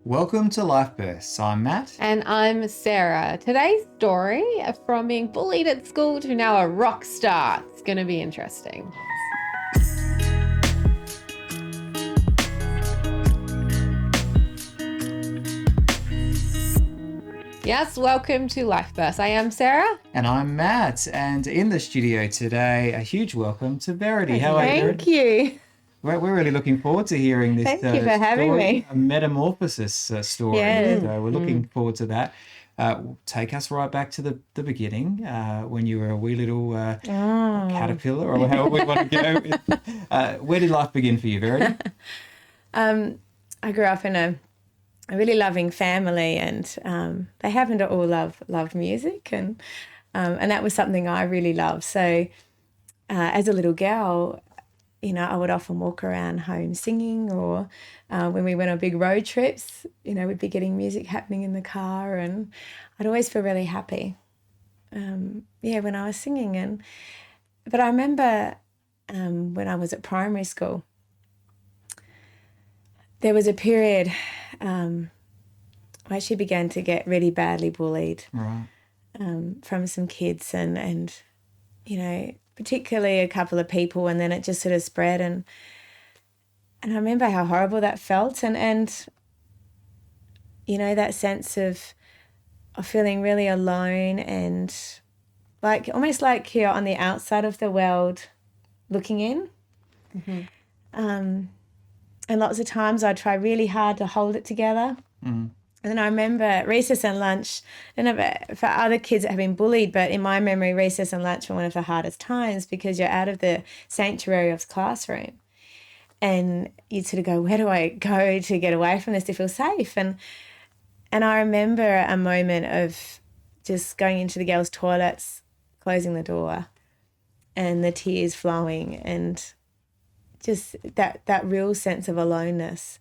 Welcome to Life Bursts. I'm Matt. And I'm Sarah. Today's story, from being bullied at school to now a rock star. It's going to be interesting. Yes, welcome to Life Bursts. I am Sarah. And I'm Matt. And in the studio today, a huge welcome to Verity. How are you, Verity? Thank you. We're really looking forward to hearing this Thank you for having me. a metamorphosis story. Yeah. So we're looking forward to that. Take us right back to the beginning, when you were a wee little caterpillar, or however we want to go. Where did life begin for you, Verity? I grew up in a really loving family, and they happened to all love music, and that was something I really loved. So as a little girl, I would often walk around home singing, or when we went on big road trips, we'd be getting music happening in the car, and I'd always feel really happy, when I was singing. But I remember when I was at primary school, there was a period I actually began to get really badly bullied, Right. From some kids, and particularly a couple of people, and then it just sort of spread, and I remember how horrible that felt, and that sense of feeling really alone, and almost like you're on the outside of the world looking in. Mm-hmm. And lots of times I try really hard to hold it together. Mm. And then I remember recess and lunch, I don't know for other kids that have been bullied, but in my memory, recess and lunch were one of the hardest times, because you're out of the sanctuary of the classroom. And you'd sort of go, where do I go to get away from this to feel safe? And I remember a moment of just going into the girls' toilets, closing the door, and the tears flowing, and just that real sense of aloneness.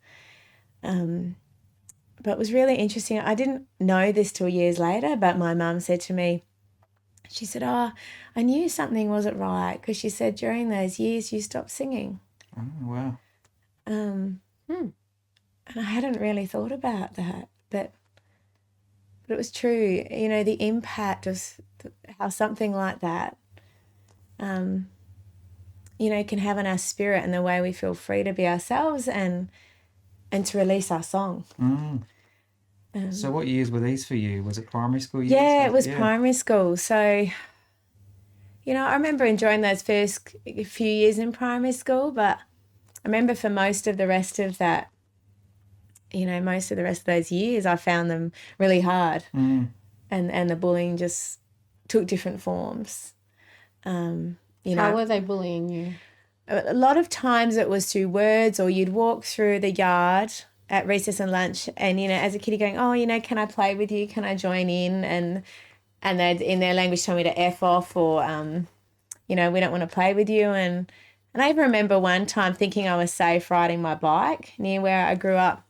But it was really interesting. I didn't know this till years later, but my mum said to me, she said, I knew something wasn't right, because she said during those years you stopped singing. Oh, wow. And I hadn't really thought about that, but it was true. The impact of how something like that, can have on our spirit, and the way we feel free to be ourselves and to release our song. Mm. So what years were these for you? Was it primary school years? Yeah, it was primary school. So, I remember enjoying those first few years in primary school, but I remember for most of the rest of that, most of the rest of those years, I found them really hard. Mm. And the bullying just took different forms. How were they bullying you? A lot of times it was through words, or you'd walk through the yard at recess and lunch, and, as a kid you're going, oh, can I play with you? Can I join in? And they'd, in their language, tell me to F off, or, we don't want to play with you. And I even remember one time thinking I was safe riding my bike near where I grew up.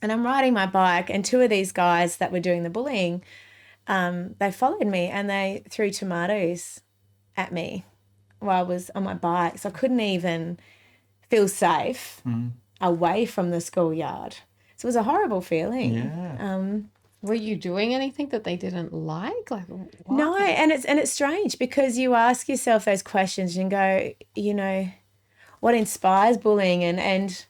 And I'm riding my bike, and two of these guys that were doing the bullying, they followed me, and they threw tomatoes at me while I was on my bike. So I couldn't even feel safe away from the schoolyard. So it was a horrible feeling. Yeah. Were you doing anything that they didn't like? Like, what? No, and it's strange, because you ask yourself those questions and go, what inspires bullying? And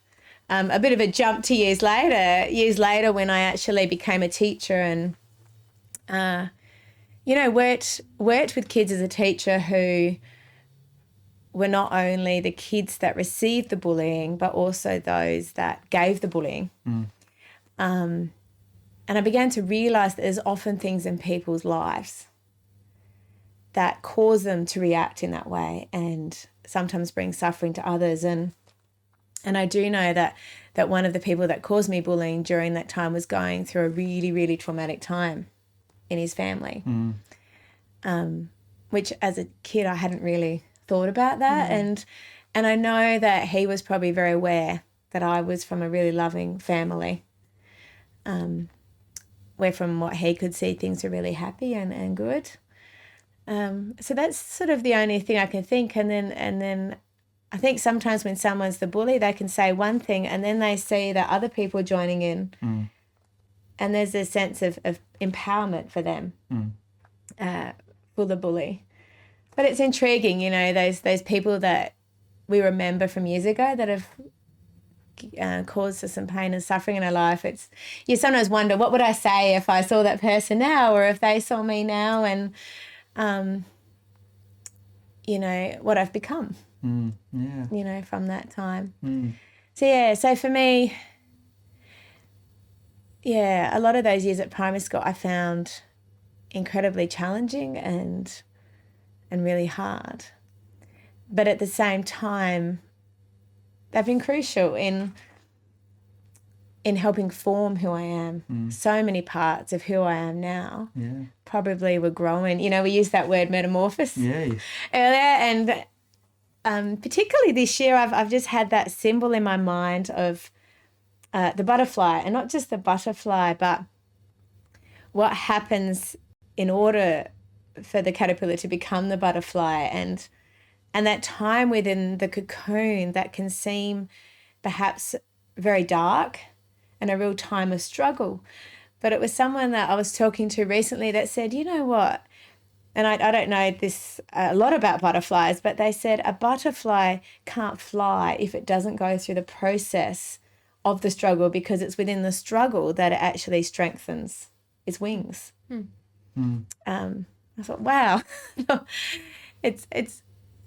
a bit of a jump to years later when I actually became a teacher, and worked with kids as a teacher who were not only the kids that received the bullying, but also those that gave the bullying. And I began to realise that there's often things in people's lives that cause them to react in that way, and sometimes bring suffering to others. And I do know that one of the people that caused me bullying during that time was going through a really, really traumatic time in his family, which as a kid I hadn't really thought about that. And I know that he was probably very aware that I was from a really loving family, where from what he could see, things were really happy and good. So that's sort of the only thing I can think. And then I think sometimes when someone's the bully, they can say one thing, and then they see that other people are joining in and there's a sense of empowerment for them, for the bully. But it's intriguing, you know, those people that we remember from years ago that have caused us some pain and suffering in our life. It's, you sometimes wonder, what would I say if I saw that person now, or if they saw me now, and you know, what I've become, you know, from that time. So for me, a lot of those years at primary school I found incredibly challenging and really hard. But at the same time, they've been crucial in helping form who I am. So many parts of who I am now probably were growing. You know, we used that word metamorphosis earlier, and particularly this year I've just had that symbol in my mind of the butterfly, and not just the butterfly, but what happens in order for the caterpillar to become the butterfly, and that time within the cocoon that can seem perhaps very dark and a real time of struggle. But it was someone that I was talking to recently that said, you know what, and I don't know this a lot about butterflies, but they said a butterfly can't fly if it doesn't go through the process of the struggle, because it's within the struggle that it actually strengthens its wings. I thought, wow,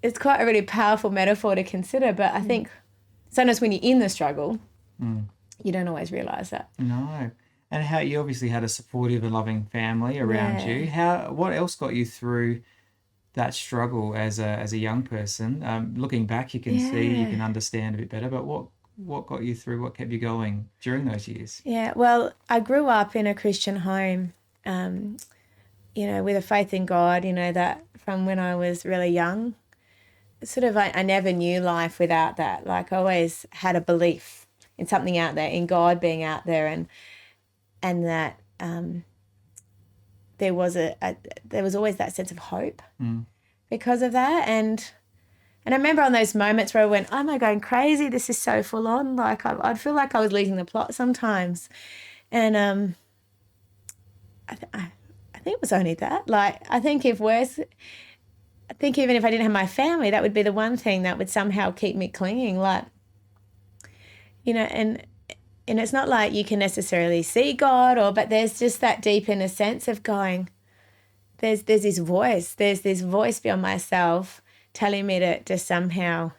it's quite a really powerful metaphor to consider. But I think sometimes when you're in the struggle, you don't always realise that. No. And how you obviously had a supportive and loving family around you. What else got you through that struggle as a young person? Looking back, you can see, you can understand a bit better. But what got you through? What kept you going during those years? Yeah, well, I grew up in a Christian home, you know, with a faith in God, you know, that from when I was really young. Sort of, I never knew life without that. Like, I always had a belief in something out there, in God being out there, and that there was always that sense of hope because of that. And I remember on those moments where I went, am I going crazy? This is so full on. Like, I'd feel like I was losing the plot sometimes. And I think it was only that. Like, I think even if I didn't have my family, that would be the one thing that would somehow keep me clinging. Like, you know, and it's not like you can necessarily see God, but there's just that deep inner sense of going, there's this voice beyond myself telling me to somehow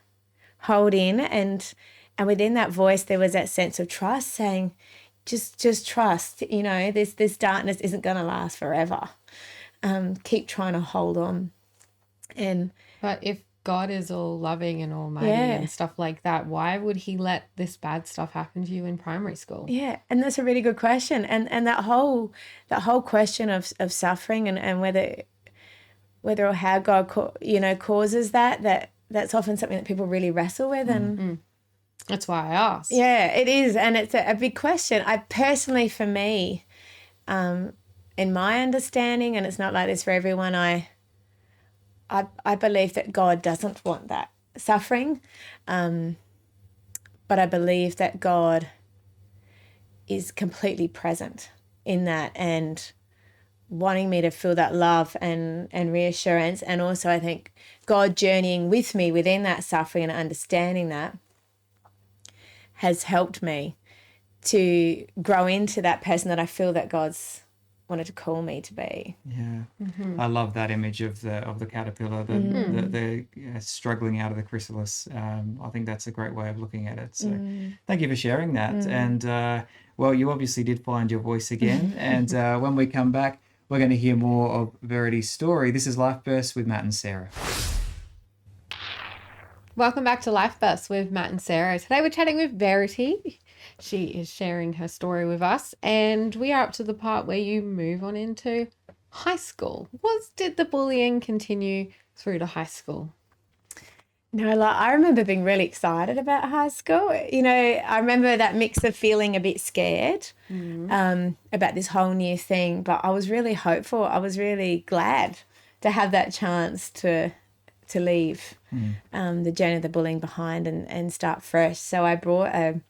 hold in, and within that voice there was that sense of trust saying, just trust, you know, this darkness isn't going to last forever. Keep trying to hold on. But if God is all loving and almighty and stuff like that, why would he let this bad stuff happen to you in primary school? Yeah, and that's a really good question. And that whole question of suffering and whether or how God causes that's often something that people really wrestle with. And that's why I asked. Yeah, it is, and it's a big question. I personally, for me, in my understanding, and it's not like this for everyone, I believe that God doesn't want that suffering, but I believe that God is completely present in that and wanting me to feel that love and reassurance. And also I think God journeying with me within that suffering and understanding that has helped me to grow into that person that I feel that God's wanted to call me to be. Yeah, I love that image of the caterpillar, the struggling out of the chrysalis. I think that's a great way of looking at it. So thank you for sharing that. And well, you obviously did find your voice again. And when we come back, we're going to hear more of Verity's story. This is Life Bursts with Matt and Sarah. Welcome back to Life Bursts with Matt and Sarah. Today we're chatting with Verity. She is sharing her story with us, and we are up to the part where you move on into high school. Did the bullying continue through to high school? No, like I remember being really excited about high school. You know, I remember that mix of feeling a bit scared about this whole new thing, but I was really hopeful. I was really glad to have that chance to leave the journey of the bullying behind and start fresh. So I brought a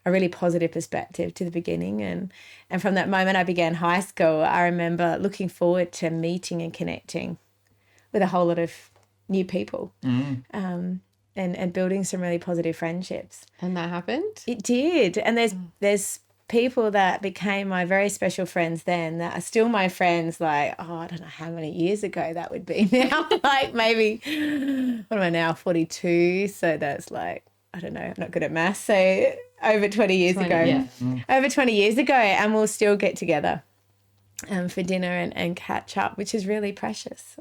a really positive perspective to the beginning. And from that moment I began high school, I remember looking forward to meeting and connecting with a whole lot of new people, and building some really positive friendships. And that happened? It did. And there's people that became my very special friends then that are still my friends, like, I don't know how many years ago that would be now. Like maybe, what am I now, 42? So that's like, I don't know, I'm not good at maths. So over 20 years ago. Yeah. Over 20 years ago, and we'll still get together for dinner and catch up, which is really precious.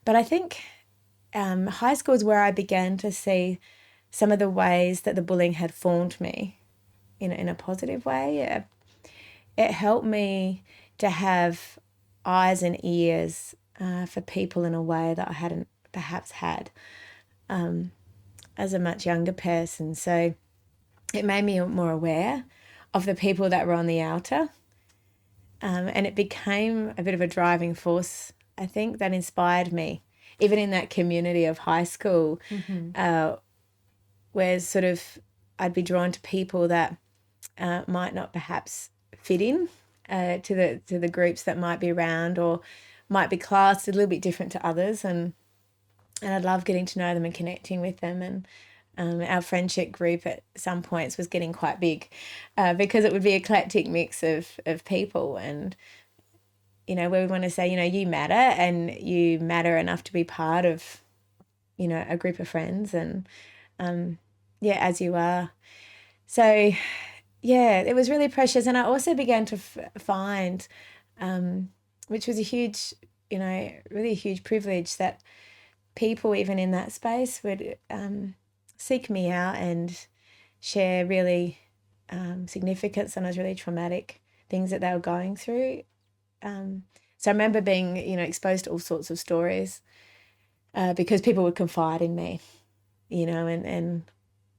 But I think high school is where I began to see some of the ways that the bullying had formed me in a positive way. It helped me to have eyes and ears for people in a way that I hadn't perhaps had as a much younger person. So it made me more aware of the people that were on the outer, and it became a bit of a driving force, I think, that inspired me, even in that community of high school, where sort of I'd be drawn to people that might not perhaps fit in to the groups that might be around, or might be classed a little bit different to others, and I'd love getting to know them and connecting with them. And our friendship group at some points was getting quite big because it would be an eclectic mix of people, and where we want to say, you matter, and you matter enough to be part of a group of friends, and as you are. So it was really precious. And I also began to find, which was a huge, really a huge privilege, that people even in that space would seek me out and share really significant, sometimes really traumatic things that they were going through. So I remember being, exposed to all sorts of stories because people would confide in me, and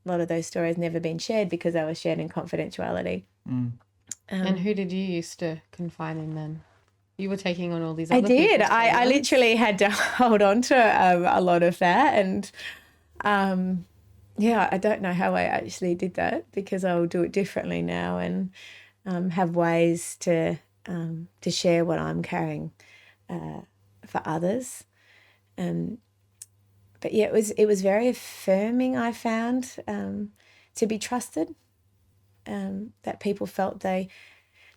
a lot of those stories never been shared because they were shared in confidentiality. And who did you used to confide in then? You were taking on all these other I did. people's I problems. literally had to hold on to a lot of that. And I don't know how I actually did that, because I'll do it differently now, and have ways to share what I'm carrying for others. But it was very affirming, I found, to be trusted, that people felt they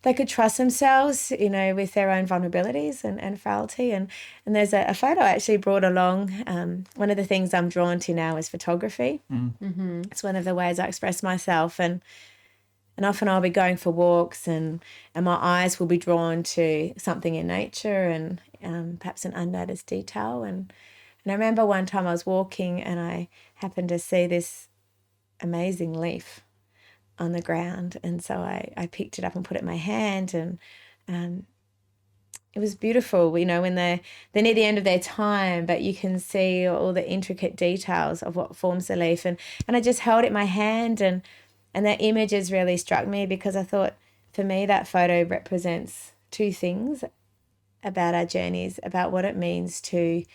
could trust themselves, with their own vulnerabilities and frailty. And there's a photo I actually brought along. One of the things I'm drawn to now is photography. It's one of the ways I express myself. And often I'll be going for walks, and my eyes will be drawn to something in nature, and perhaps an unnoticed detail. And I remember one time I was walking, and I happened to see this amazing leaf on the ground, and so I picked it up and put it in my hand, and it was beautiful, when they're near the end of their time, but you can see all the intricate details of what forms the leaf, and I just held it in my hand, and that image has really struck me, because I thought, for me, that photo represents two things about our journeys, about what it means to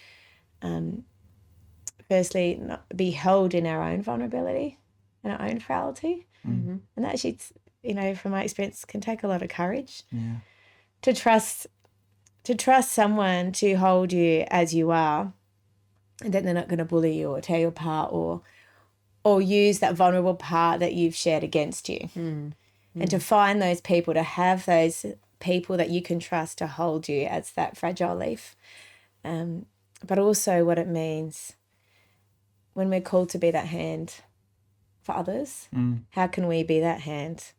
firstly not be held in our own vulnerability and our own frailty. And that actually, from my experience, can take a lot of courage to trust someone to hold you as you are, and that they're not going to bully you or tear you apart or use that vulnerable part that you've shared against you. And to find those people, to have those people that you can trust to hold you as that fragile leaf. But also what it means when we're called to be that hand for others. How can we be that hand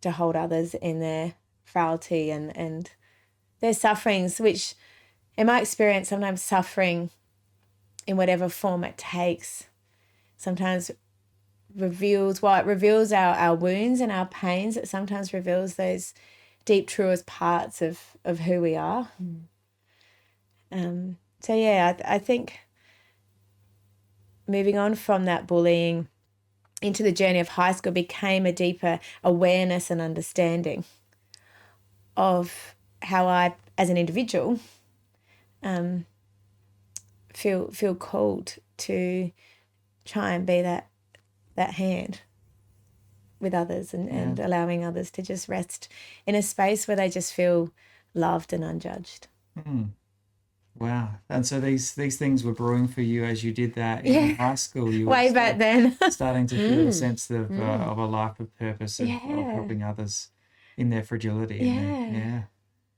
to hold others in their frailty and their sufferings, which in my experience, sometimes suffering in whatever form it takes sometimes reveals our wounds and our pains. It sometimes reveals those deep, truest parts of who we are. I think moving on from that bullying into the journey of high school became a deeper awareness and understanding of how I, as an individual, feel called to try and be that hand with others and allowing others to just rest in a space where they just feel loved and unjudged. Wow. And so these things were brewing for you as you did that in high school. You Way were back then. starting to feel a sense of a life of purpose, of helping others in their fragility. Yeah.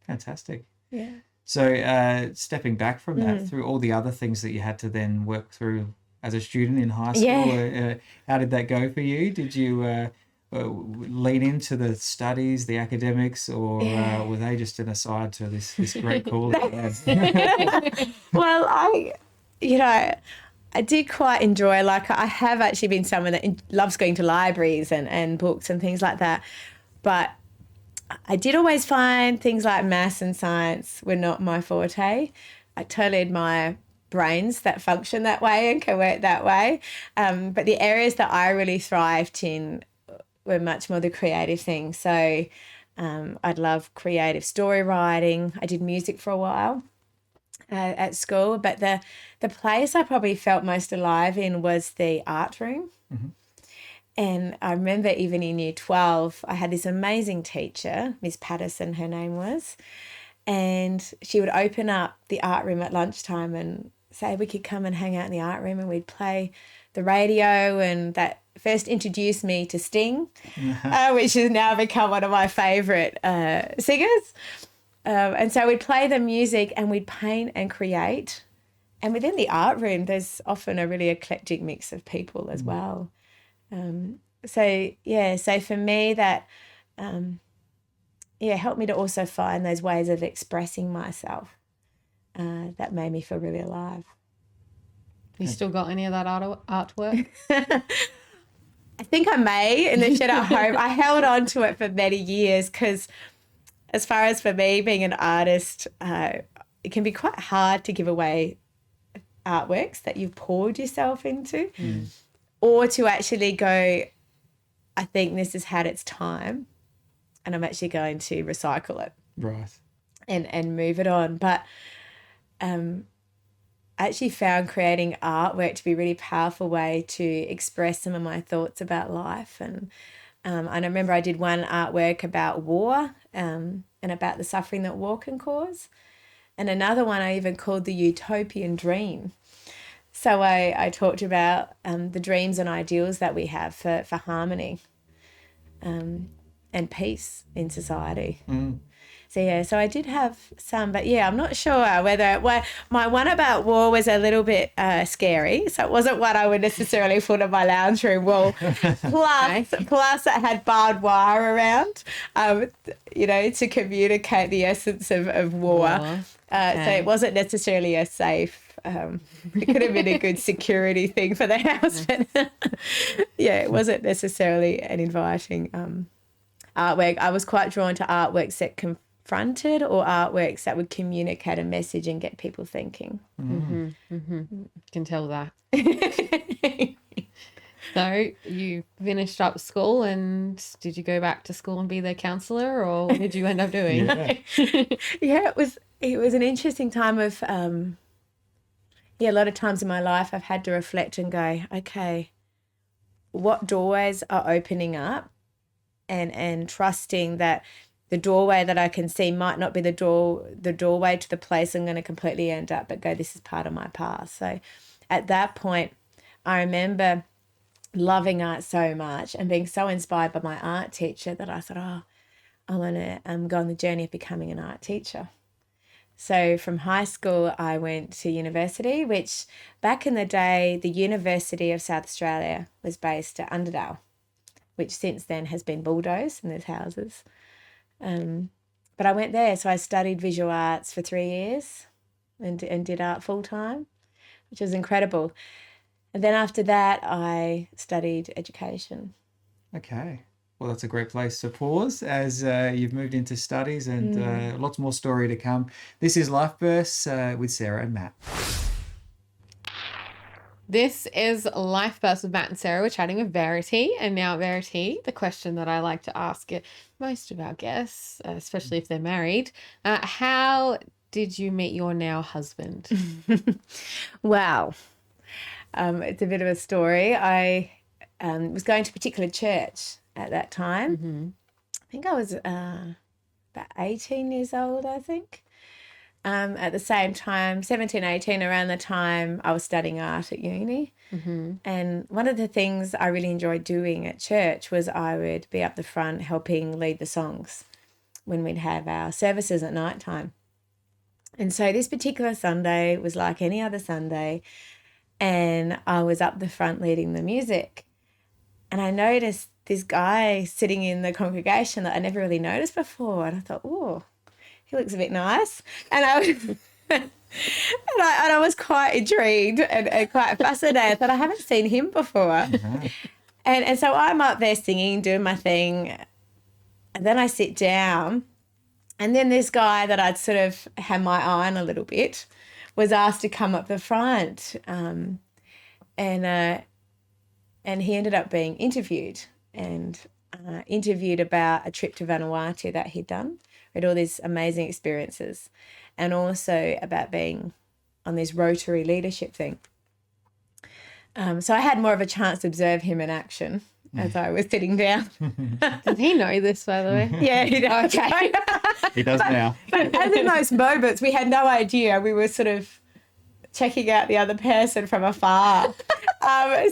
Fantastic. Yeah. So stepping back from that, through all the other things that you had to then work through as a student in high school, how did that go for you? Did you lean into the studies, the academics, or were they just an aside to this great call that you had? Well, I did quite enjoy, I have actually been someone that loves going to libraries and books and things like that. But I did always find things like maths and science were not my forte. I totally admire brains that function that way and can work that way. But the areas that I really thrived in were much more the creative things. So I'd love creative story writing. I did music for a while at school, but the place I probably felt most alive in was the art room. And I remember even in year 12, I had this amazing teacher, Miss Patterson, her name was, and she would open up the art room at lunchtime and say we could come and hang out in the art room, and we'd play the radio, and that first introduced me to Sting, which has now become one of my favourite singers. And so we'd play the music and we'd paint and create. And within the art room, there's often a really eclectic mix of people as well. So for me that, helped me to also find those ways of expressing myself that made me feel really alive. You still got any of that artwork? I think I may in the shed at home. I held on to it for many years because as far as for me being an artist, it can be quite hard to give away artworks that you've poured yourself into. Or to actually go, I think this has had its time and I'm actually going to recycle it. Right. And move it on. But I actually found creating artwork to be a really powerful way to express some of my thoughts about life. And I remember I did one artwork about war and about the suffering that war can cause. And another one I even called the utopian dream. So I talked about the dreams and ideals that we have for harmony and peace in society. So I did have some, but I'm not sure whether my one about war was a little bit scary. So it wasn't what I would necessarily put on my lounge room wall. Plus it had barbed wire around, to communicate the essence of war. So it wasn't necessarily a safe. It could have been a good security thing for the house, but it wasn't necessarily an inviting artwork. I was quite drawn to artworks that confronted or artworks that would communicate a message and get people thinking. Can tell that. So you finished up school, and did you go back to school and be their counsellor, or what did you end up doing? It was an interesting time of a lot of times in my life I've had to reflect and go, okay, what doorways are opening up, and trusting that the doorway that I can see might not be the doorway to the place I'm going to completely end up, but go, this is part of my path. So at that point, I remember loving art so much and being so inspired by my art teacher that I thought, I want to go on the journey of becoming an art teacher. So from high school, I went to university, which back in the day, the University of South Australia was based at Underdale, which since then has been bulldozed and there's houses. But I went there, so I studied visual arts for 3 years and did art full time, which was incredible. And then after that, I studied education. Okay. Well, that's a great place to pause as you've moved into studies and lots more story to come. This is Life Bursts with Sarah and Matt. This is Life Bursts with Matt and Sarah. We're chatting with Verity. And now, Verity, the question that I like to ask most of our guests, especially if they're married, how did you meet your now husband? Wow. It's a bit of a story. I was going to a particular church at that time. I think I was about 18 years old, I think. At the same time, 17, 18, around the time I was studying art at uni. And one of the things I really enjoyed doing at church was I would be up the front helping lead the songs when we'd have our services at night time. And so this particular Sunday was like any other Sunday, and I was up the front leading the music. And I noticed this guy sitting in the congregation that I never really noticed before. And I thought, oh, he looks a bit nice. And I was, and I was quite intrigued and quite fascinated that I haven't seen him before. And so I'm up there singing, doing my thing. And then I sit down. And then this guy that I'd sort of had my eye on a little bit was asked to come up the front. And he ended up being interviewed about a trip to Vanuatu that he'd done. Had all these amazing experiences, and also about being on this Rotary leadership thing. So I had more of a chance to observe him in action as I was sitting down. Did he know this, by the way? Yeah, he does. Okay. He does now. But as in those moments, we had no idea. We were sort of checking out the other person from afar,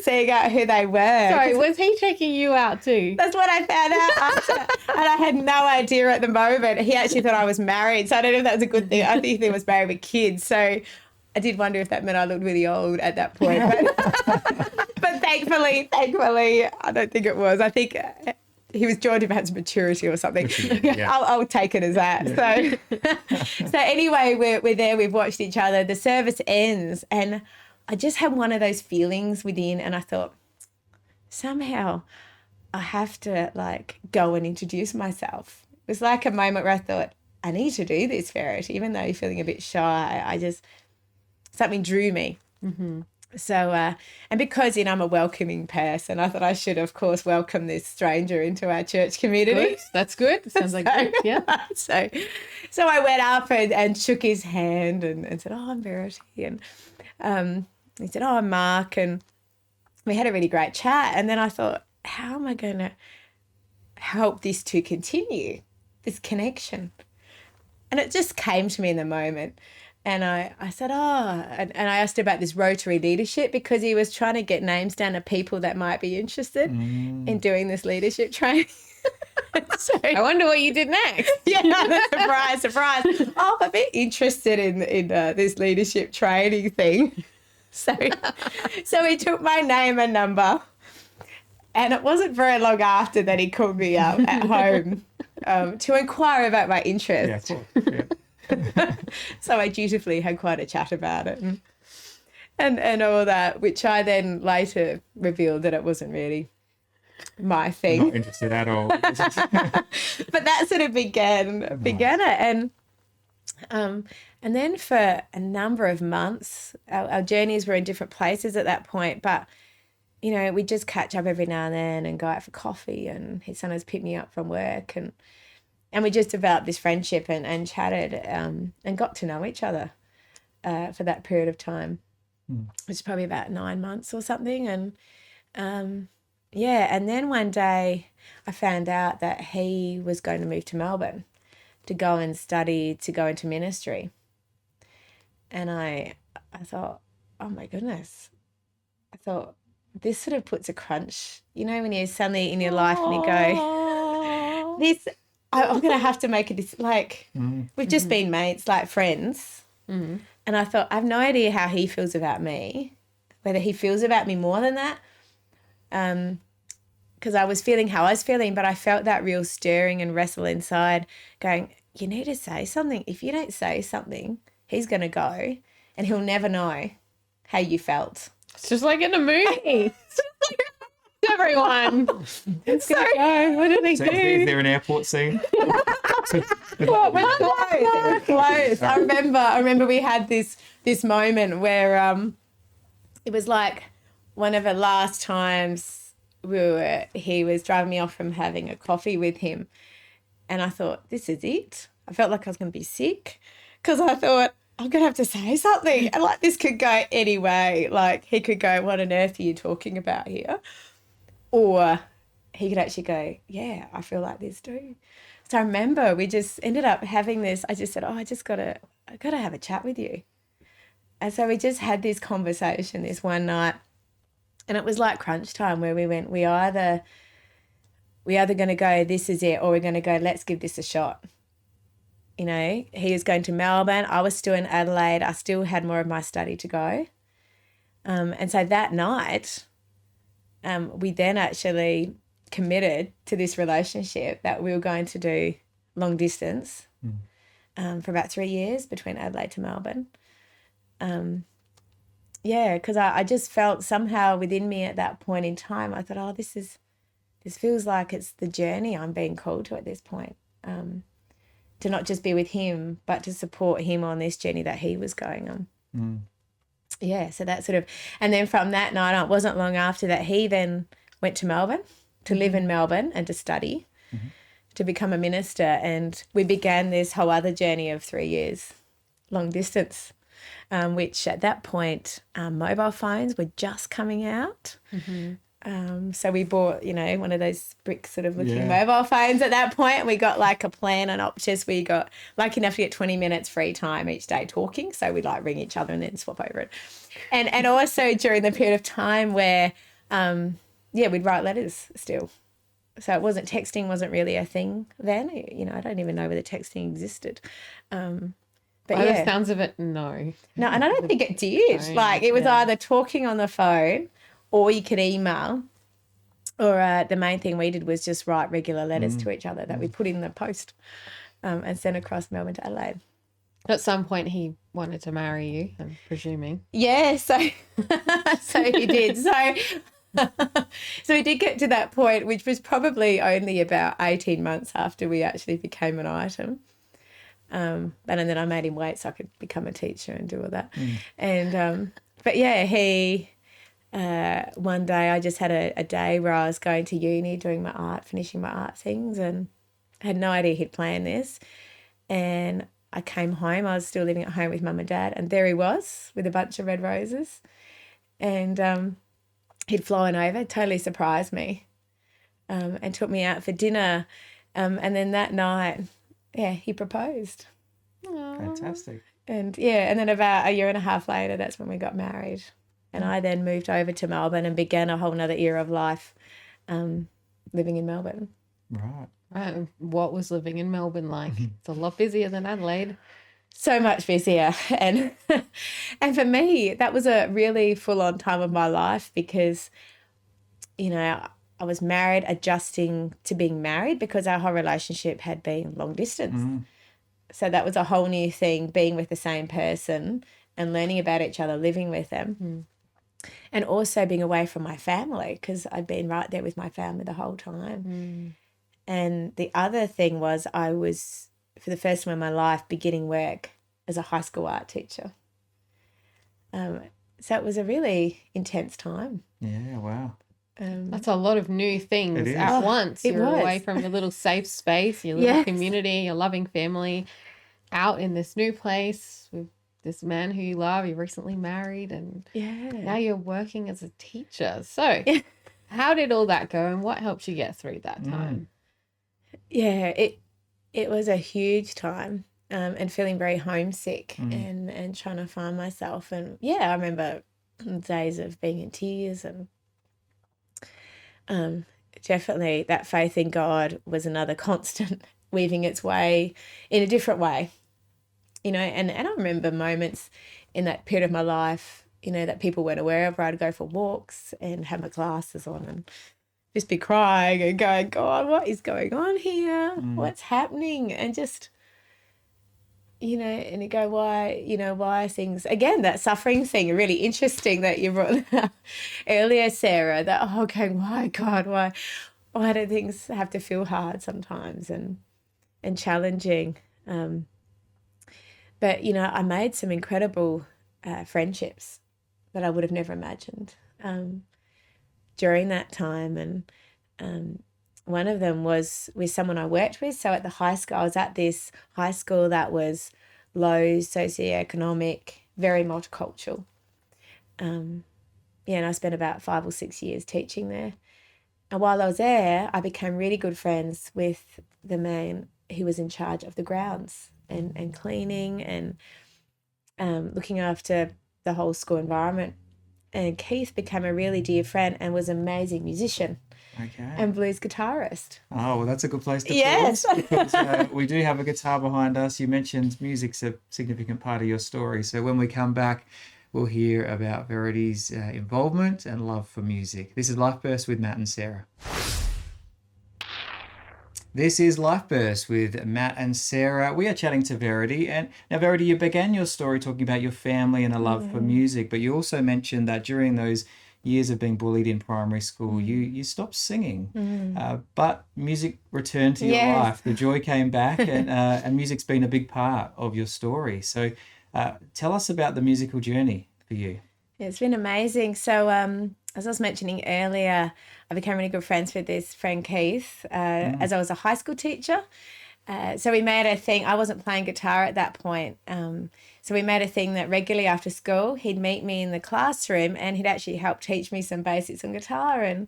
seeing out who they were. Sorry, was he checking you out too? That's what I found out after. And I had no idea at the moment. He actually thought I was married, so I don't know if that was a good thing. I think he was married with kids, so I did wonder if that meant I looked really old at that point. But thankfully, I don't think it was. I think he was joined about his maturity or something. Yeah. I'll take it as that. Yeah. So anyway, we're there. We've watched each other. The service ends, and I just had one of those feelings within, and I thought, somehow I have to like go and introduce myself. It was like a moment where I thought, I need to do this, Verity, even though you're feeling a bit shy. Something drew me. So, and because, I'm a welcoming person, I thought I should, of course, welcome this stranger into our church community. Good. That's good. Sounds like good. Yeah. So I went up and shook his hand and said, oh, I'm Verity. And he said, oh, I'm Mark. And we had a really great chat. And then I thought, how am I going to help this to continue, this connection? And it just came to me in the moment. And I said, and I asked about this Rotary leadership because he was trying to get names down of people that might be interested in doing this leadership training. So, I wonder what you did next. Yeah, surprise. Oh, I'm a bit interested in this leadership training thing. So he took my name and number, and it wasn't very long after that he called me up at home to inquire about my interests. Yeah. So I dutifully had quite a chat about it and all that, which I then later revealed that it wasn't really my thing. Not interested at all. But that sort of began it. And then for a number of months, our journeys were in different places at that point, but we'd just catch up every now and then and go out for coffee, and he'd sometimes pick me up from work, and we just developed this friendship and chatted and got to know each other for that period of time, which is probably about 9 months or something. And and then one day I found out that he was going to move to Melbourne to go and study, to go into ministry. And I thought, oh my goodness. I thought, this sort of puts a crunch, when you're suddenly in your life and you go, I'm going to have to make we've just been mates, like friends. And I thought, I have no idea how he feels about me, whether he feels about me more than that. Because I was feeling how I was feeling, but I felt that real stirring and wrestle inside going, you need to say something. If you don't say something, he's going to go and he'll never know how you felt. It's just like in a movie. Everyone. It's So- gonna go. What do they So do? is there an airport scene? Well, we're close. I remember we had this moment where it was like one of the last times he was driving me off from having a coffee with him, and I thought, this is it. I felt like I was going to be sick because I thought, I'm going to have to say something, and this could go any way. He could go, what on earth are you talking about here? Or he could actually go, yeah, I feel like this too. So I remember we just ended up having this. I just said, I gotta have a chat with you. And so we just had this conversation this one night, and it was like crunch time where we went, we either going to go, this is it, or we're going to go, let's give this a shot. You know, he was going to Melbourne. I was still in Adelaide. I still had more of my study to go. And so that night, we then actually committed to this relationship that we were going to do long distance for about 3 years between Adelaide to Melbourne. Because I just felt somehow within me at that point in time, I thought, this feels like it's the journey I'm being called to at this point. To not just be with him, but to support him on this journey that he was going on. Yeah, so that sort of, and then from that night on, it wasn't long after that he then went to Melbourne to live in Melbourne and to study, to become a minister. And we began this whole other journey of 3 years, long distance, which at that point, mobile phones were just coming out. So we bought, one of those brick sort of looking mobile phones at that point. We got like a plan on Optus. We got lucky enough to get 20 minutes free time each day talking. So we'd like ring each other and then swap over it. And also during the period of time where, we'd write letters still. So it wasn't really a thing then. I don't even know whether texting existed. But by the sounds of it, no. No, and I don't think it did. It was either talking on the phone or you could email, or the main thing we did was just write regular letters to each other that we put in the post and sent across Melbourne to Adelaide. At some point he wanted to marry you, I'm presuming. Yeah, so he did. So we did get to that point, which was probably only about 18 months after we actually became an item. And then I made him wait so I could become a teacher and do all that. And but yeah, he one day I just had a day where I was going to uni doing my art, finishing my art things, and I had no idea he'd planned this. And I came home, I was still living at home with mum and dad, and there he was with a bunch of red roses. And he'd flown over, totally surprised me, and took me out for dinner. And then that night, he proposed. Aww. Fantastic. And then about a year and a half later, that's when we got married. And I then moved over to Melbourne and began a whole nother era of life living in Melbourne. Right. What was living in Melbourne like? It's a lot busier than Adelaide. So much busier. And for me, that was a really full-on time of my life because, I was married, adjusting to being married because our whole relationship had been long distance. So that was a whole new thing, being with the same person and learning about each other, living with them. And also being away from my family because I'd been right there with my family the whole time. And the other thing was I was, for the first time in my life, beginning work as a high school art teacher. So it was a really intense time. Yeah, wow. That's a lot of new things at once. You're away from your little safe space, your little community, your loving family, out in this new place with this man who you love, you recently married, and now you're working as a teacher. So how did all that go and what helped you get through that time? Yeah, it was a huge time and feeling very homesick and trying to find myself. And, I remember days of being in tears and definitely that faith in God was another constant weaving its way in a different way. And I remember moments in that period of my life, that people weren't aware of, where I'd go for walks and have my glasses on and just be crying and going, God, what is going on here? What's happening? And just, and you go, why things, again, that suffering thing, really interesting that you brought up earlier, Sarah, that, why, God, why do things have to feel hard sometimes and challenging? But, I made some incredible friendships that I would have never imagined during that time. And one of them was with someone I worked with. So at the high school, I was at this high school that was low socioeconomic, very multicultural. And I spent about 5 or 6 years teaching there. And while I was there, I became really good friends with the man who was in charge of the grounds and cleaning and looking after the whole school environment. And Keith became a really dear friend and was an amazing musician Okay. and blues guitarist. Oh, well, that's a good place to Yes. pause because we do have a guitar behind us. You mentioned music's a significant part of your story. So when we come back, we'll hear about Verity's involvement and love for music. This is Life Burst with Matt and Sarah. This is Life Burst with Matt and Sarah. We are chatting to Verity. And now, Verity, you began your story talking about your family and a love for music, but you also mentioned that during those years of being bullied in primary school, you stopped singing. But music returned to your Yes. life. The joy came back, and music's been a big part of your story. So tell us about the musical journey for you. It's been amazing. So, as I was mentioning earlier, I became really good friends with this friend Keith as I was a high school teacher. So we made a thing. I wasn't playing guitar at that point. So we made a thing that regularly after school, he'd meet me in the classroom and he'd actually help teach me some basics on guitar. And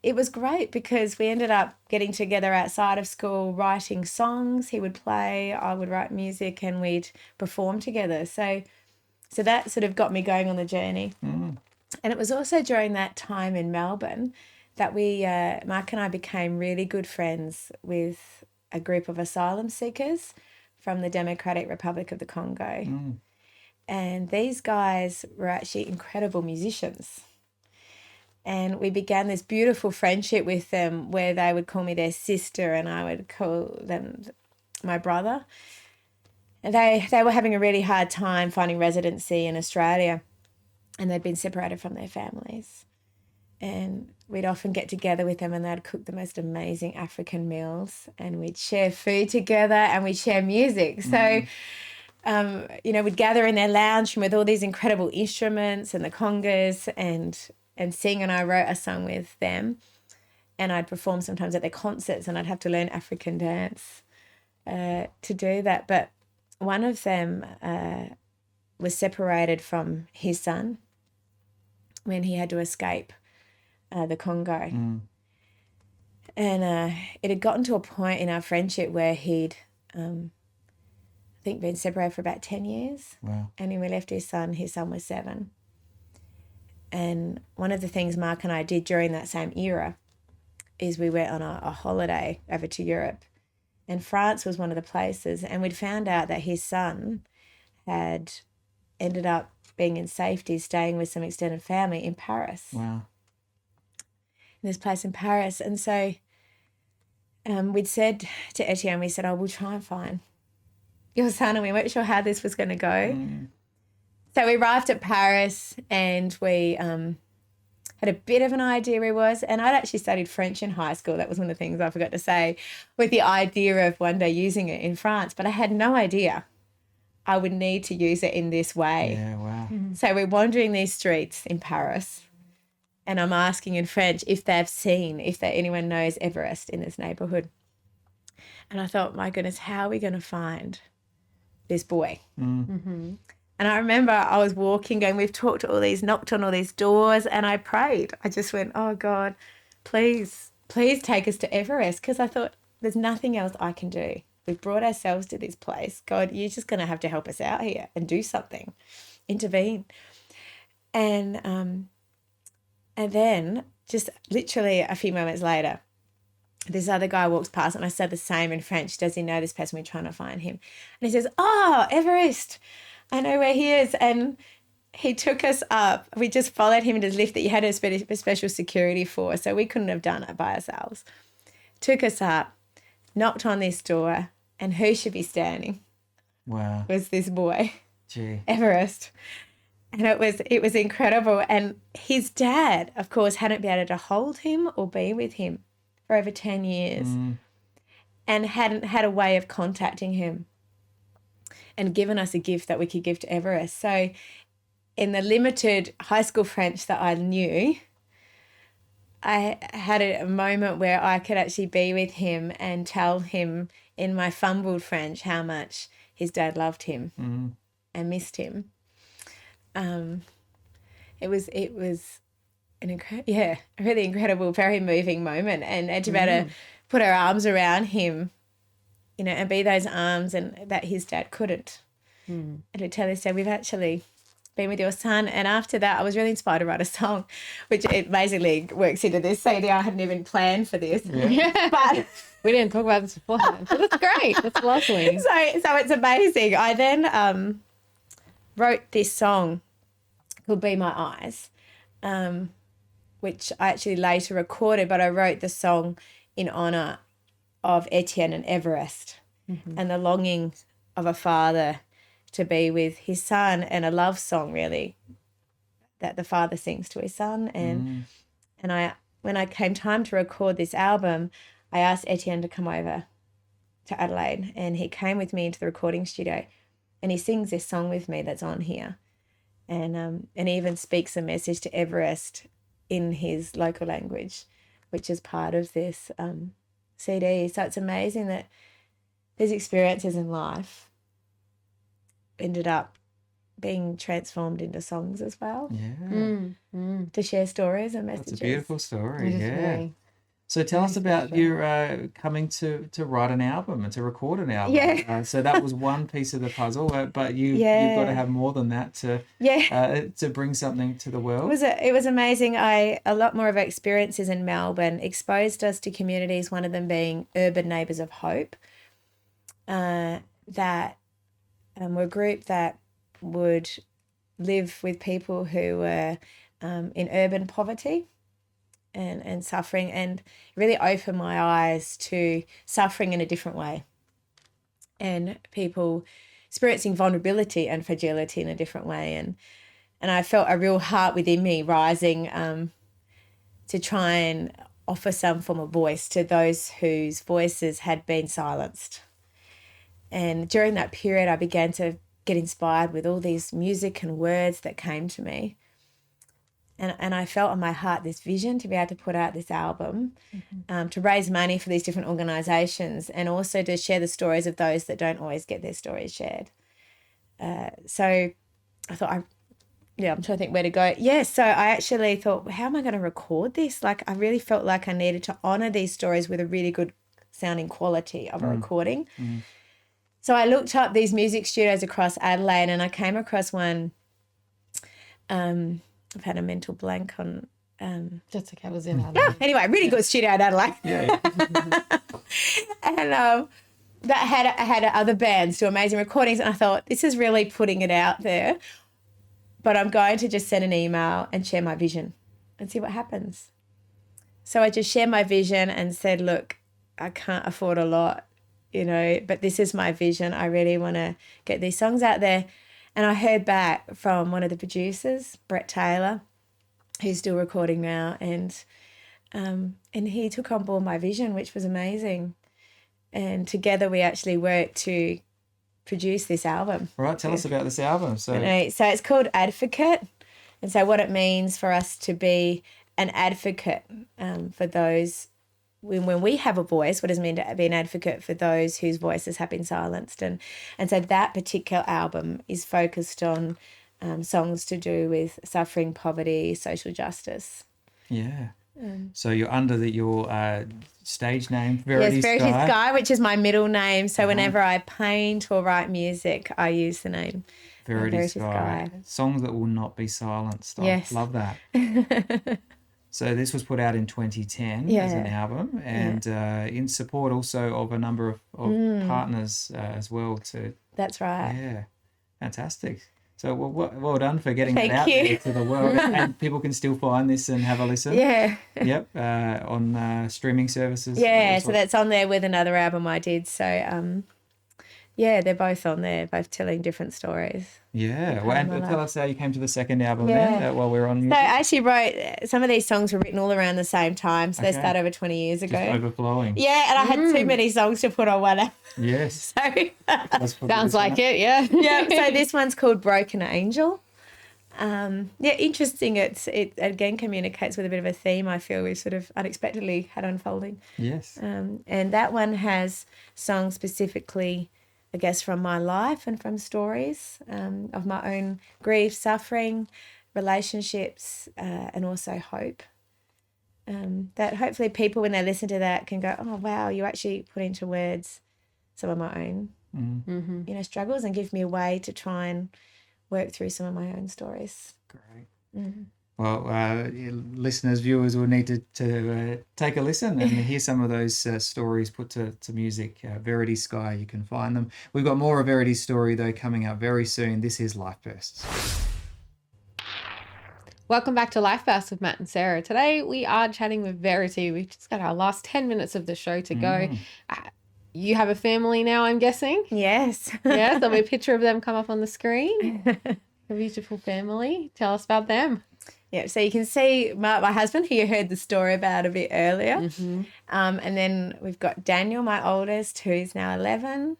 it was great because we ended up getting together outside of school, writing songs. He would play, I would write music, and we'd perform together. So that sort of got me going on the journey. And it was also during that time in Melbourne that Mark and I became really good friends with a group of asylum seekers from the Democratic Republic of the Congo. And these guys were actually incredible musicians. And we began this beautiful friendship with them where they would call me their sister and I would call them my brother. And they were having a really hard time finding residency in Australia, and they'd been separated from their families. And we'd often get together with them and they'd cook the most amazing African meals and we'd share food together and we'd share music. So, we'd gather in their lounge room with all these incredible instruments and the congas and sing, and I wrote a song with them and I'd perform sometimes at their concerts and I'd have to learn African dance to do that. But one of them was separated from his son when he had to escape the Congo. And it had gotten to a point in our friendship where he'd, I think, been separated for about 10 years. Wow. And when we left his son was 7. And one of the things Mark and I did during that same era is we went on a holiday over to Europe. And France was one of the places. And we'd found out that his son had ended up being in safety, staying with some extended family in Paris. Wow. In this place in Paris. And so we'd said to Etienne, we said, we'll try and find your son. And we weren't sure how this was going to go. So we arrived at Paris and we had a bit of an idea where he was. And I'd actually studied French in high school. That was one of the things I forgot to say, with the idea of one day using it in France. But I had no idea I would need to use it in this way. Yeah, wow. So we're wandering these streets in Paris and I'm asking in French if anyone knows Everest in this neighbourhood. And I thought, my goodness, how are we going to find this boy? And I remember I was walking, going, we've knocked on all these doors, and I prayed. I just went, oh God, please take us to Everest, because I thought there's nothing else I can do. We've brought ourselves to this place. God, you're just going to have to help us out here and do something, intervene. And then just literally a few moments later, this other guy walks past and I said the same in French. Does he know this person? We're trying to find him. And he says, Everest, I know where he is. And he took us up. We just followed him into his lift that you had a special security for, so we couldn't have done it by ourselves. Took us up, knocked on this door, and who should be standing? Wow. Was this boy, Gee. Everest. And it was incredible. And his dad, of course, hadn't been able to hold him or be with him for over 10 years and hadn't had a way of contacting him and given us a gift that we could give to Everest. So in the limited high school French that I knew, I had a moment where I could actually be with him and tell him in my fumbled French how much his dad loved him and missed him. It was a really incredible, very moving moment, and to be able to put our arms around him, you know, and be those arms and that his dad couldn't. And to tell his dad, we've actually been with your son. And after that, I was really inspired to write a song, which it basically works into this CD. I hadn't even planned for this. Yeah. But we didn't talk about this beforehand. But that's great. That's lovely. so it's amazing. I then wrote this song called Be My Eyes, which I actually later recorded, but I wrote the song in honour of Etienne and Everest and the longing of a father to be with his son, and a love song really that the father sings to his son. And when I came time to record this album, I asked Etienne to come over to Adelaide, and he came with me into the recording studio, and he sings this song with me that's on here, and he even speaks a message to Everest in his local language, which is part of this CD. So it's amazing that these experiences in life ended up being transformed into songs as well. Yeah. To share stories and messages. That's a beautiful story. It is Yeah. really So tell us about you coming to write an album and to record an album. Yeah. So that was one piece of the puzzle, but you've got to have more than that to bring something to the world. It was amazing. A lot more of our experiences in Melbourne exposed us to communities, one of them being Urban Neighbours of Hope, that were a group that would live with people who were in urban poverty and suffering, and really opened my eyes to suffering in a different way and people experiencing vulnerability and fragility in a different way. And I felt a real heart within me rising to try and offer some form of voice to those whose voices had been silenced. And during that period, I began to get inspired with all these music and words that came to me. And I felt in my heart this vision to be able to put out this album, to raise money for these different organisations, and also to share the stories of those that don't always get their stories shared. So I thought, I'm trying to think where to go. Yeah, so I actually thought, well, how am I going to record this? Like, I really felt like I needed to honour these stories with a really good sounding quality of a recording. So I looked up these music studios across Adelaide, and I came across one. I've had a mental blank on. That's okay. I was in Adelaide. Anyway, really good studio in Adelaide. Yeah. And that had other bands do amazing recordings, and I thought, this is really putting it out there. But I'm going to just send an email and share my vision and see what happens. So I just shared my vision and said, look, I can't afford a lot, but this is my vision. I really want to get these songs out there. And I heard back from one of the producers, Brett Taylor, who's still recording now, and he took on board my vision, which was amazing. And together we actually worked to produce this album. Right, tell us about this album. So it's called Advocate. And so what it means for us to be an advocate for those, when we have a voice, what does it mean to be an advocate for those whose voices have been silenced? And so that particular album is focused on songs to do with suffering, poverty, social justice. Yeah. So you're under your stage name, Verity Skye. Yes, Verity Skye, which is my middle name. So whenever I paint or write music, I use the name Verity Skye. Songs that will not be silenced. Yes. I love that. So this was put out in 2010 as an album, and in support also of a number of partners as well. That's right. Yeah, fantastic. So well done for getting Thank it out you. there to the world. And people can still find this and have a listen. Yeah. Yep, on streaming services. Yeah, so that's on there with another album I did. So, they're both on there, both telling different stories. Yeah, well, and tell us how you came to the second album then, while we were on music. So I actually wrote, some of these songs were written all around the same time, so they start over 20 years ago. Just overflowing. Yeah, and I had too many songs to put on one album. Yes. So, Sounds like it, yeah. so this one's called Broken Angel. Interesting. It again communicates with a bit of a theme I feel we sort of unexpectedly had unfolding. Yes. And that one has songs specifically, I guess, from my life and from stories of my own grief, suffering, relationships, and also hope. That hopefully people, when they listen to that, can go, oh, wow, you actually put into words some of my own, struggles, and give me a way to try and work through some of my own stories. Great. Well, listeners, viewers will need to take a listen and hear some of those stories put to music. Verity Skye, you can find them. We've got more of Verity's story, though, coming up very soon. This is Life Bursts. Welcome back to Life Bursts with Matt and Sarah. Today we are chatting with Verity. We've just got our last 10 minutes of the show to go. You have a family now, I'm guessing? Yes. Yeah, there'll be a picture of them come up on the screen. A beautiful family. Tell us about them. Yeah, so you can see my husband, who you heard the story about a bit earlier. And then we've got Daniel, my oldest, who's now 11.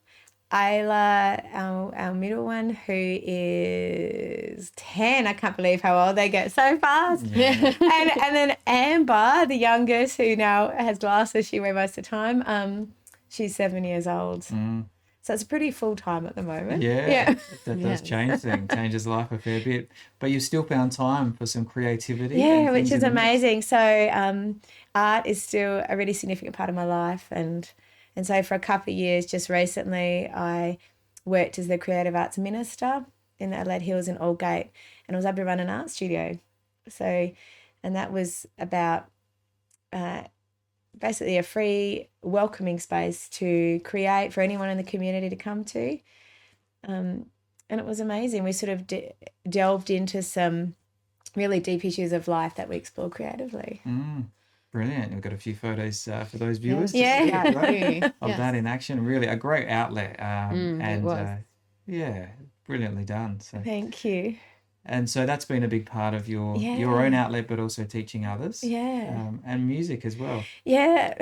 Ayla, our middle one, who is 10. I can't believe how old they get so fast. Yeah. And then Amber, the youngest, who now has glasses, she wears most of the time. She's 7 years old. So it's pretty full time at the moment. Yeah. That does change things, changes life a fair bit. But you've still found time for some creativity. Yeah, which is amazing. So art is still a really significant part of my life. And so for a couple of years, just recently, I worked as the creative arts minister in the Adelaide Hills in Aldgate, and I was able to run an art studio. So, and that was about basically a free welcoming space to create for anyone in the community to come to. And it was amazing. We sort of delved into some really deep issues of life that we explore creatively. Brilliant. We've got a few photos for those viewers of that in action. Really a great outlet. And brilliantly done. So thank you. And so that's been a big part of your own outlet, but also teaching others. Yeah. And music as well. Yeah.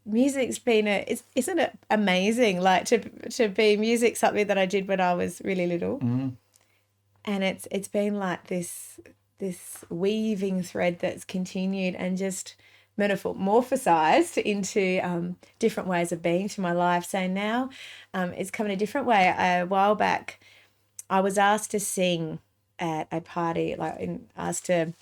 Music's been isn't it amazing? Like to be music, something that I did when I was really little. And it's been like this weaving thread that's continued and just metamorphosized into different ways of being to my life. So now it's come in a different way. A while back, I was asked to sing at a party, asked to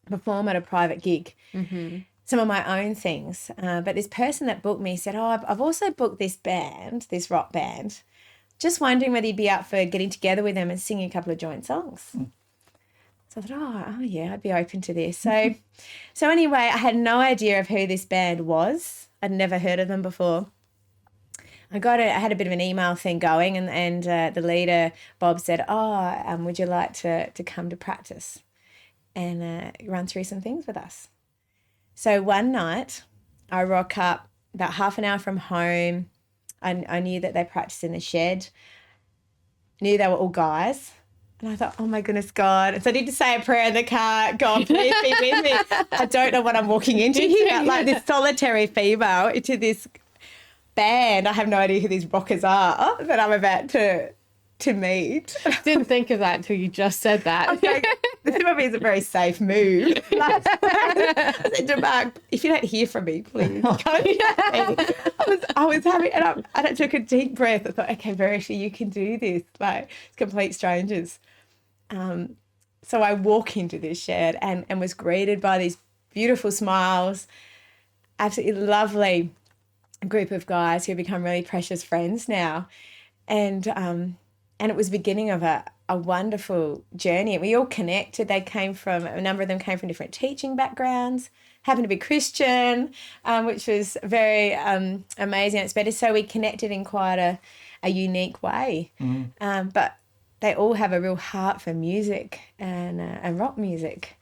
perform at a private gig, some of my own things. But this person that booked me said, I've also booked this band, this rock band, just wondering whether you'd be up for getting together with them and singing a couple of joint songs. So I thought, oh yeah, I'd be open to this. So anyway, I had no idea of who this band was. I'd never heard of them before. I had a bit of an email thing going, and the leader, Bob, said, would you like to come to practice and run through some things with us? So one night I rock up about half an hour from home. I knew that they practiced in the shed, knew they were all guys. And I thought, oh, my goodness, God. So I need to say a prayer in the car. God, please be with me. I don't know what I'm walking into here. Like this solitary female into this band. I have no idea who these rockers are that I'm about to meet. Didn't think of that until you just said that. Okay, this probably is a very safe move. I said to Mark, if you don't hear from me, please come I was having, and I took a deep breath. I thought, okay, Verity, you can do this. Like, it's complete strangers. So I walk into this shed and was greeted by these beautiful smiles, absolutely lovely group of guys who have become really precious friends now. And it was the beginning of a wonderful journey. We all connected. A number of them came from different teaching backgrounds, happened to be Christian, which was very amazing. It's better. So we connected in quite a unique way. But they all have a real heart for music and rock music.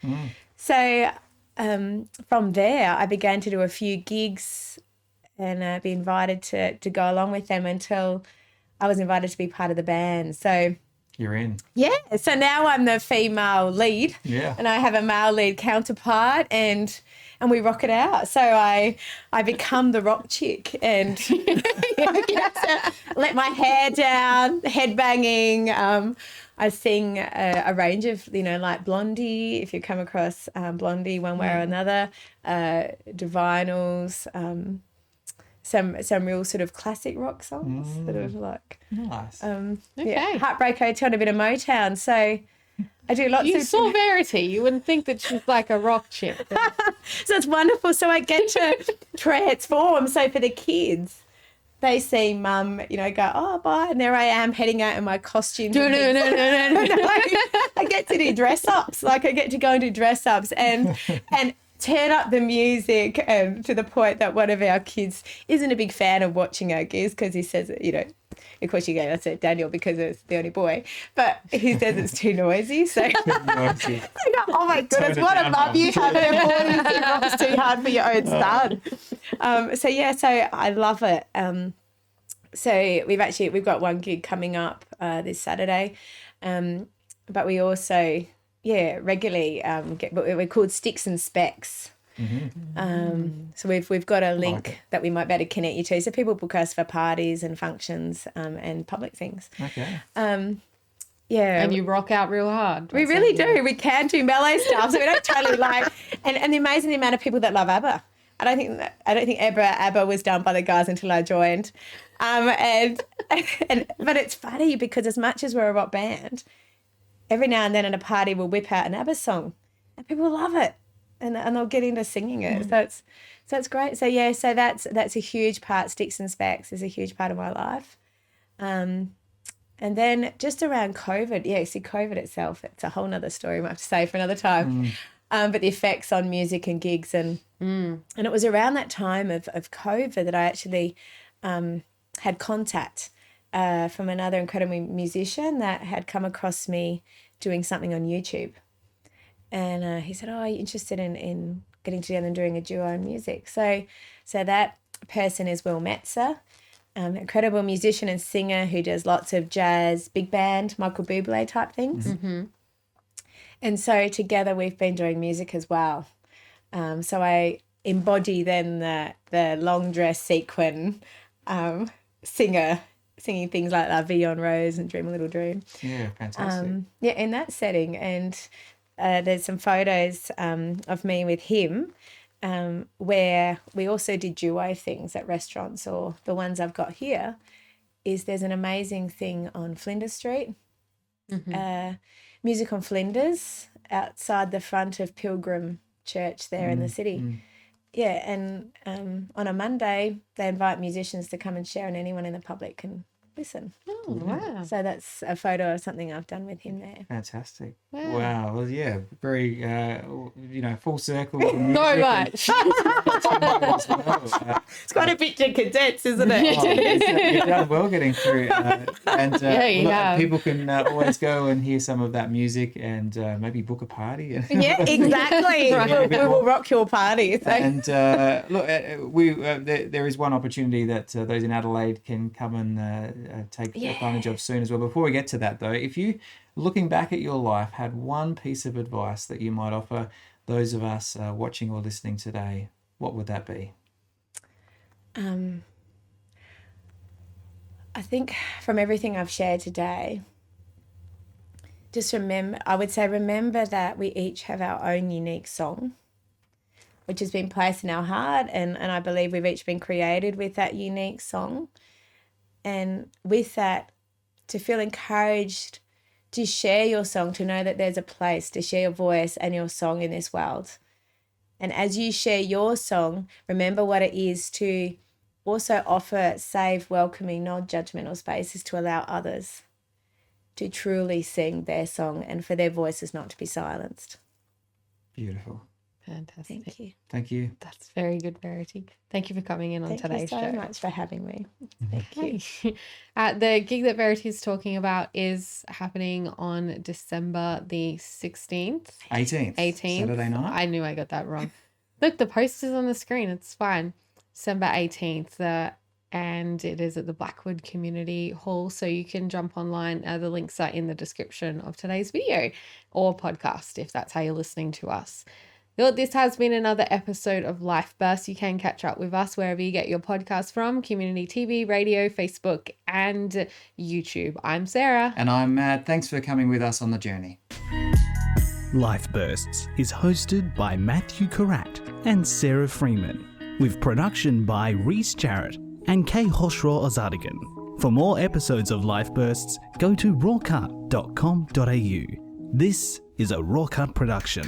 So from there, I began to do a few gigs and be invited to go along with them until I was invited to be part of the band. So you're in. Yeah. So now I'm the female lead. Yeah. And I have a male lead counterpart and we rock it out. So I become the rock chick and let my hair down, head banging. I sing a range of, like Blondie, if you come across Blondie one way or another, Divinals, some real sort of classic rock songs that are like nice. Heartbreak Hotel and a bit of Motown. So I do lots You of... saw Verity. You wouldn't think that she's like a rock chick. So it's wonderful. So I get to transform. So for the kids, they see mum, go, oh, bye. And there I am heading out in my costume. No. I get to do dress-ups. Like I get to go and do dress-ups and turn up the music to the point that one of our kids isn't a big fan of watching our gigs because he says, of course you go, that's it, Daniel, because it's the only boy. But he says it's too noisy. So I go, oh my goodness, what a love you have there, boys. It's too hard for your own son. So I love it. So we've got one gig coming up this Saturday. But we also, regularly we're called Stix and Specs. So we've got a link that we might better connect you to. So people book us for parties and functions and public things. Okay. And you rock out real hard. We really do. We can do melee stuff, so we don't totally and the amazing amount of people that love ABBA. I don't think ABBA was done by the guys until I joined. But it's funny because as much as we're a rock band, every now and then at a party we'll whip out an ABBA song and people love it and they'll get into singing it. So it's great. So that's a huge part. Stix and Specs is a huge part of my life. And then just around COVID, COVID itself, it's a whole nother story we might have to say for another time. But the effects on music and gigs and it was around that time of COVID that I actually had contact from another incredible musician that had come across me doing something on YouTube. And he said, oh, are you interested in getting together and doing a duo in music? So that person is Will Metzer, incredible musician and singer who does lots of jazz, big band, Michael Bublé type things. Mm-hmm. And so together we've been doing music as well. So I embody then the long dress sequin singer singing things like La Vie en Rose and Dream a Little Dream. Yeah, fantastic. In that setting. And there's some photos of me with him where we also did duo things at restaurants, or the ones I've got here is there's an amazing thing on Flinders Street, Music on Flinders, outside the front of Pilgrim Church there in the city. Yeah, and on a Monday they invite musicians to come and share, and anyone in the public can listen. Oh, wow. So that's a photo of something I've done with him there. Fantastic. Wow. Well, yeah, very, full circle. So much. It's quite a bit to condense, isn't it? You've done well getting through. People can always go and hear some of that music and maybe book a party. Yeah, exactly. We will rock your party. So. And there is one opportunity that those in Adelaide can come and take advantage of soon as well. Before we get to that, though, if you, looking back at your life, had one piece of advice that you might offer those of us watching or listening today, what would that be? I think from everything I've shared today, just remember that we each have our own unique song, which has been placed in our heart, and I believe we've each been created with that unique song. And with that, to feel encouraged to share your song, to know that there's a place to share your voice and your song in this world. And as you share your song, remember what it is to also offer safe, welcoming, non-judgmental spaces to allow others to truly sing their song and for their voices not to be silenced. Beautiful. Fantastic. Thank you. Thank you. That's very good, Verity. Thank you for coming in on today's show. Thank you so much for having me. Thank you. The gig that Verity is talking about is happening on December the 16th. 18th. Saturday night. I knew I got that wrong. Look, the post is on the screen. It's fine. December 18th. And it is at the Blackwood Community Hall. So you can jump online. The links are in the description of today's video or podcast, if that's how you're listening to us. This has been another episode of Life Burst. You can catch up with us wherever you get your podcast from, community TV, radio, Facebook, and YouTube. I'm Sarah. And I'm Matt. Thanks for coming with us on the journey. Life Bursts is hosted by Matthew Karat and Sarah Freeman, with production by Reese Jarrett and Kay Hoshraw Ozadigan. For more episodes of Life Bursts, go to rawcut.com.au. This is a RawCut production.